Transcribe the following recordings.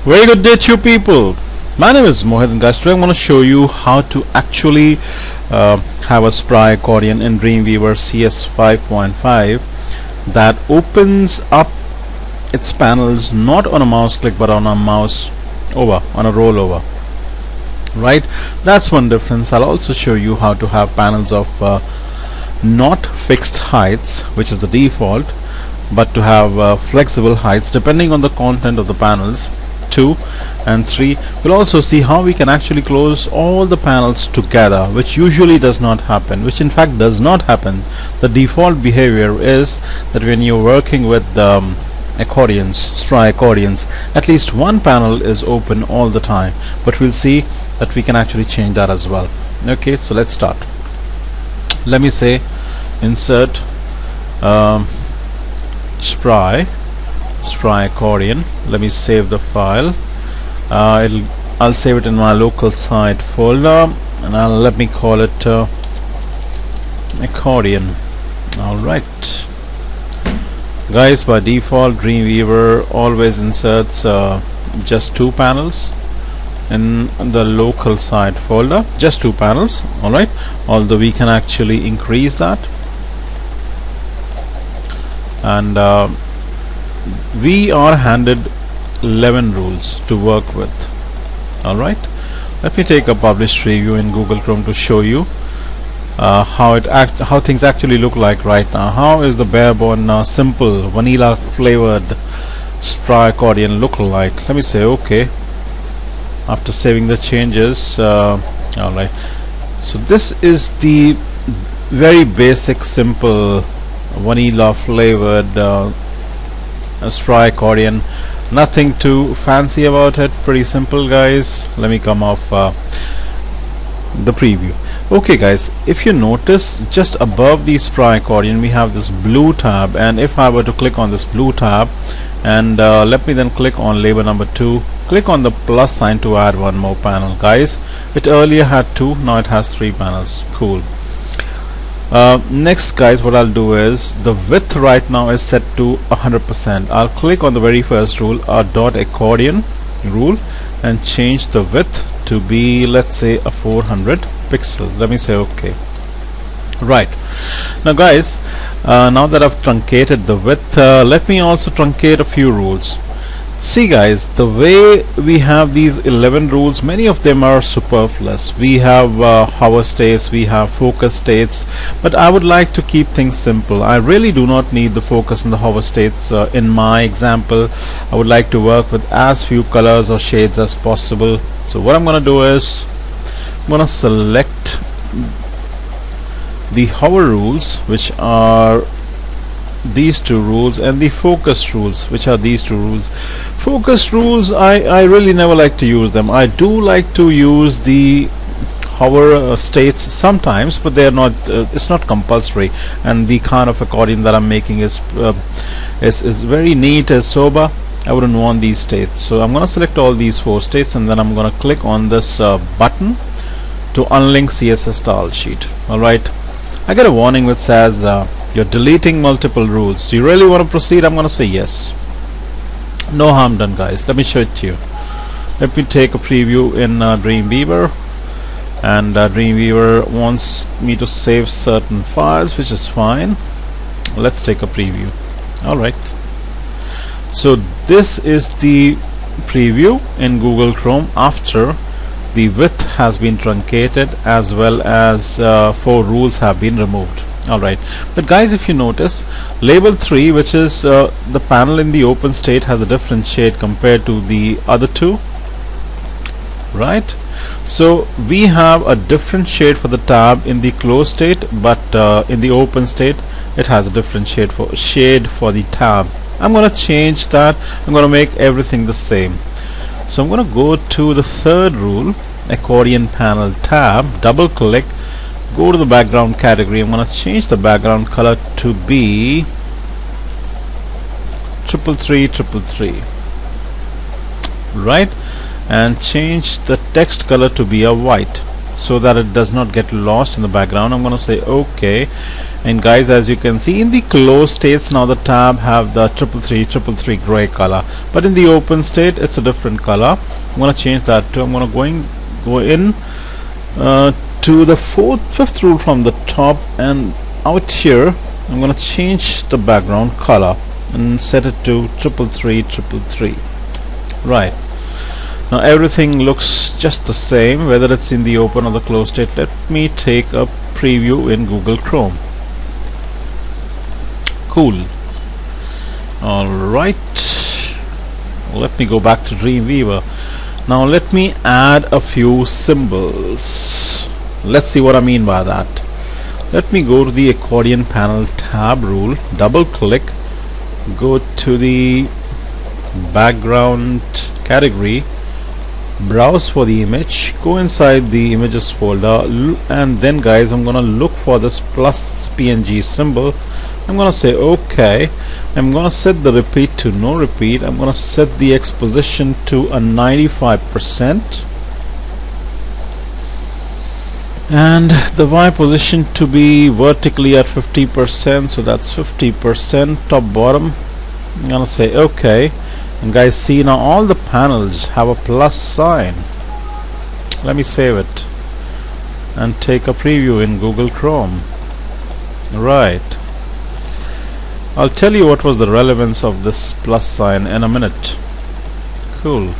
Very good day to you people. My name is Mohit and guys, today I'm going to show you how to actually have a spry accordion in Dreamweaver CS 5.5 that opens up its panels not on a mouse click but on a mouse over, on a rollover. Right, that's one difference. I'll also show you how to have panels of not fixed heights, which is the default, but to have flexible heights depending on the content of the panels. 2 and 3. We'll also see how we can actually close all the panels together, which usually does not happen, which in fact does not happen. The default behavior is that when you're working with accordions, spry accordions, at least one panel is open all the time, but we'll see that we can actually change that as well. Okay, so let's start. Let me say insert spry accordion. Let me save the file. I'll save it in my local site folder, and let me call it accordion. Alright guys, by default Dreamweaver always inserts just 2 panels in the local site folder, just 2 panels. Alright, although we can actually increase that, and we are handed 11 rules to work with. Alright, let me take a published preview in Google Chrome to show you how things actually look like right now. How is the bare-bone simple vanilla flavored spry accordion look like? Let me say okay after saving the changes. Alright, so this is the very basic simple vanilla flavored spry accordion. Nothing too fancy about it, pretty simple guys. Let me come off the preview. Okay guys, if you notice just above the spry accordion we have this blue tab, and if I were to click on this blue tab and let me then click on label number 2, click on the plus sign to add one more panel. Guys, it earlier had 2, now it has 3 panels. Cool. Next guys, what I'll do is the width right now is set to 100%. I'll click on the very first rule, dot accordion rule, and change the width to be, let's say, a 400 pixels. Let me say okay. Right, now guys, now that I've truncated the width, let me also truncate a few rules. See guys, the way we have these 11 rules, many of them are superfluous. We have hover states, we have focus states, but I would like to keep things simple. I really do not need the focus and the hover states. In my example, I would like to work with as few colors or shades as possible. So what I'm going to do is I'm going to select the hover rules, which are these 2 rules, and the focus rules, which are these 2 rules. Focus rules, I really never like to use them. I do like to use the hover states sometimes, but they are not it's not compulsory, and the kind of accordion that I'm making is very neat, is sober. I wouldn't want these states, so I'm going to select all these 4 states, and then I'm going to click on this button to unlink CSS style sheet. Alright, I get a warning which says you're deleting multiple rules. Do you really want to proceed? I'm going to say yes. No harm done guys. Let me show it to you. Let me take a preview in Dreamweaver, and Dreamweaver wants me to save certain files, which is fine. Let's take a preview. Alright, so this is the preview in Google Chrome after the width has been truncated as well as 4 rules have been removed. Alright, but guys, if you notice, label 3, which is the panel in the open state, has a different shade compared to the other 2. Right, so we have a different shade for the tab in the closed state, but in the open state it has a different shade for the tab. I'm going to change that. I'm going to make everything the same. So I'm going to go to the 3rd rule, accordion panel tab, double click, go to the background category. I'm going to change the background color to be 333, right, and change the text color to be a white. so that it does not get lost in the background. I'm gonna say OK, and guys, as you can see, in the closed states now the tab have the 333 gray color, but in the open state it's a different color. I'm gonna change that to, I'm gonna go in to the fifth rule from the top, and out here I'm gonna change the background color and set it to 333. Right, now everything looks just the same whether it's in the open or the closed state. Let me take a preview in Google Chrome. Cool. Alright, let me go back to Dreamweaver. Now let me add a few symbols. Let's see what I mean by that. Let me go to the accordion panel tab rule, double click, go to the background category, browse for the image, go inside the images folder, and then guys, I'm gonna look for this plus PNG symbol. I'm gonna say OK. I'm gonna set the repeat to no repeat. I'm gonna set the exposition to a 95%, and the Y position to be vertically at 50%, so that's 50% top bottom. I'm gonna say OK, and guys, see now all the panels have a plus sign. Let me save it and take a preview in Google Chrome. Right, I'll tell you what was the relevance of this plus sign in a minute. Cool.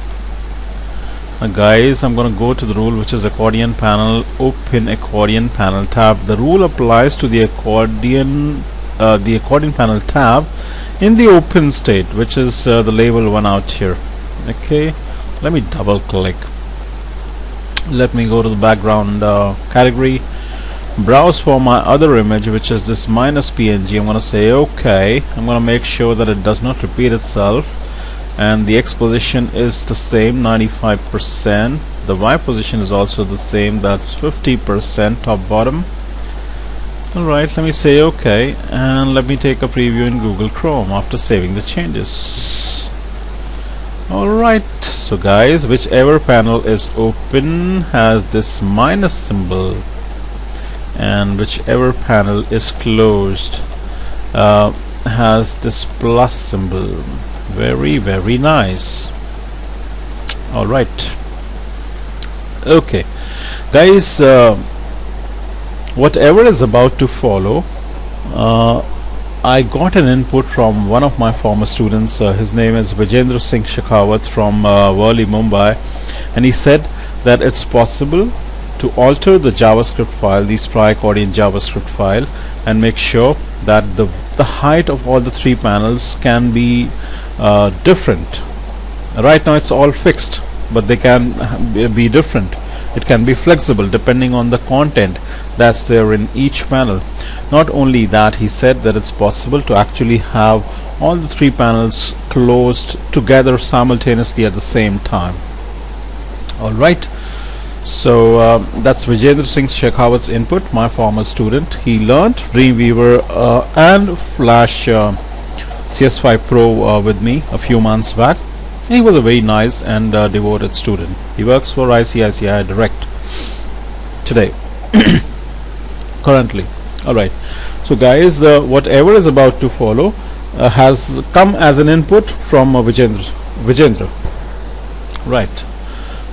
Now guys, I'm going to go to the rule which is accordion panel, open accordion panel tab. The rule applies to the accordion panel tab in the open state, which is the label one out here. Okay, let me double click. Let me go to the background category, browse for my other image which is this minus PNG. I'm going to say OK. I'm going to make sure that it does not repeat itself, and the X position is the same, 95%. The Y position is also the same, that's 50% top bottom. Alright, let me say OK, and let me take a preview in Google Chrome after saving the changes. Alright, so guys, whichever panel is open has this minus symbol, and whichever panel is closed has this plus symbol. Very, very nice. Alright, okay guys, whatever is about to follow, I got an input from one of my former students. His name is Vijendra Singh Shekhawat from Worli, Mumbai, and he said that it's possible to alter the JavaScript file, the spry accordion JavaScript file, and make sure that the height of all the three panels can be different. Right now it's all fixed, but they can be different. It can be flexible depending on the content that's there in each panel. Not only that, he said that it's possible to actually have all the three panels closed together simultaneously at the same time. Alright, so that's Vijendra Singh Shekhawat's input, my former student. He learned Dreamweaver and Flash CS5 Pro with me a few months back. He was a very nice and devoted student. He works for ICICI Direct today, currently. Alright, so guys, whatever is about to follow has come as an input from Vijendra. Right,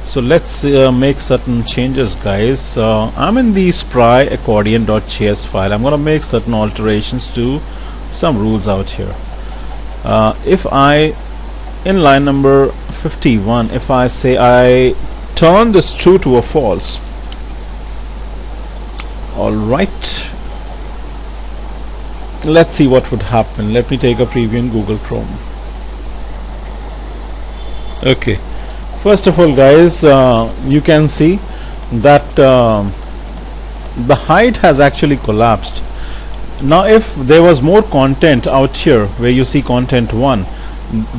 so let's make certain changes, guys. I'm in the spry accordion.js file. I'm going to make certain alterations to some rules out here. If I, in line number 51, if I say I turn this true to a false, alright, let's see what would happen. Let me take a preview in Google Chrome. Okay, first of all, guys, you can see that the height has actually collapsed. Now if there was more content out here where you see content 1,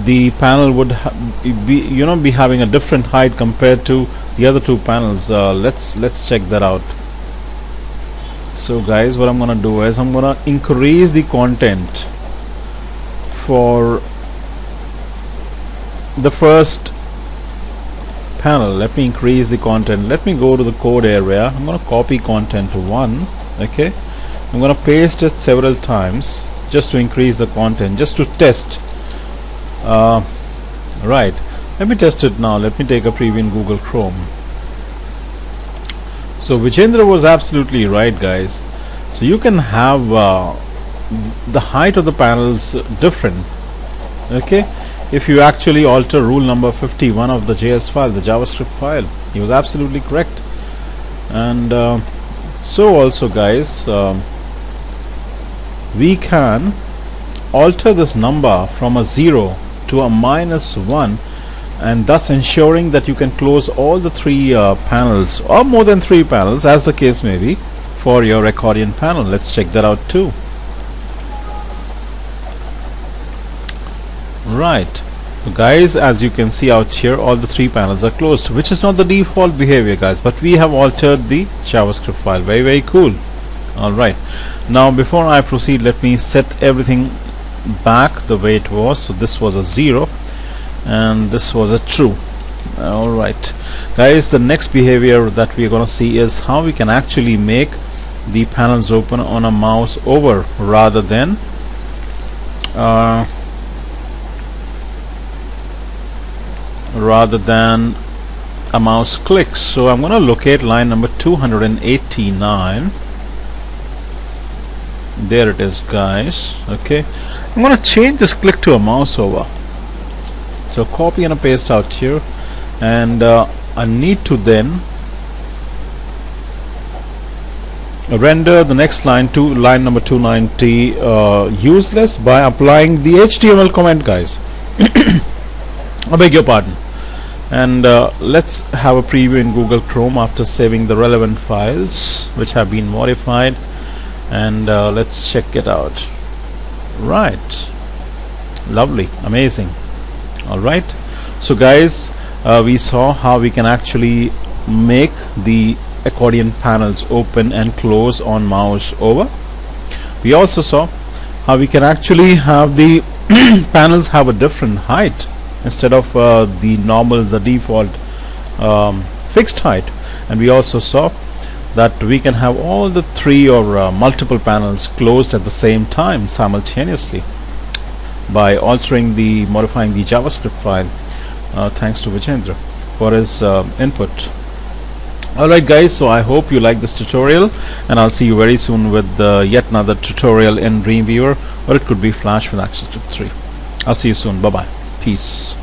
the panel would be having a different height compared to the other two panels. Let's check that out. So guys, what I'm gonna do is I'm gonna increase the content for the first panel. Let me increase the content. Let me go to the code area. I'm going to copy content to 1. Okay, I'm going to paste it several times just to increase the content, just to test. Right, let me test it now. Let me take a preview in Google Chrome. So Vijendra was absolutely right, guys. So you can have the height of the panels different. Okay, if you actually alter rule number 51 of the JS file, the JavaScript file. He was absolutely correct. And so also, guys, we can alter this number from a 0 to a -1, and thus ensuring that you can close all the 3 panels, or more than 3 panels as the case may be, for your accordion panel. Let's check that out too. Right, so guys, as you can see out here, all the 3 panels are closed, which is not the default behavior, guys, but we have altered the JavaScript file. Very cool. Alright, now before I proceed, let me set everything back the way it was. So this was a 0 and this was a true. Alright guys, the next behavior that we are going to see is how we can actually make the panels open on a mouse over rather than a mouse click. So I'm going to locate line number 289. There it is, guys. Okay, I'm going to change this click to a mouse over. So copy and paste out here, and I need to then render the next line to line number 290 useless by applying the HTML comment, guys. I beg your pardon. And let's have a preview in Google Chrome after saving the relevant files which have been modified, and let's check it out. Right, lovely, amazing. Alright, so guys, we saw how we can actually make the accordion panels open and close on mouse over. We also saw how we can actually have the panels have a different height instead of the default fixed height. And we also saw that we can have all the 3 or multiple panels closed at the same time simultaneously by modifying the JavaScript file. Thanks to Vijendra for his input. Alright guys, so I hope you like this tutorial, and I'll see you very soon with yet another tutorial in Dreamweaver, or it could be Flash with ActionScript 3. I'll see you soon. Bye bye. Peace.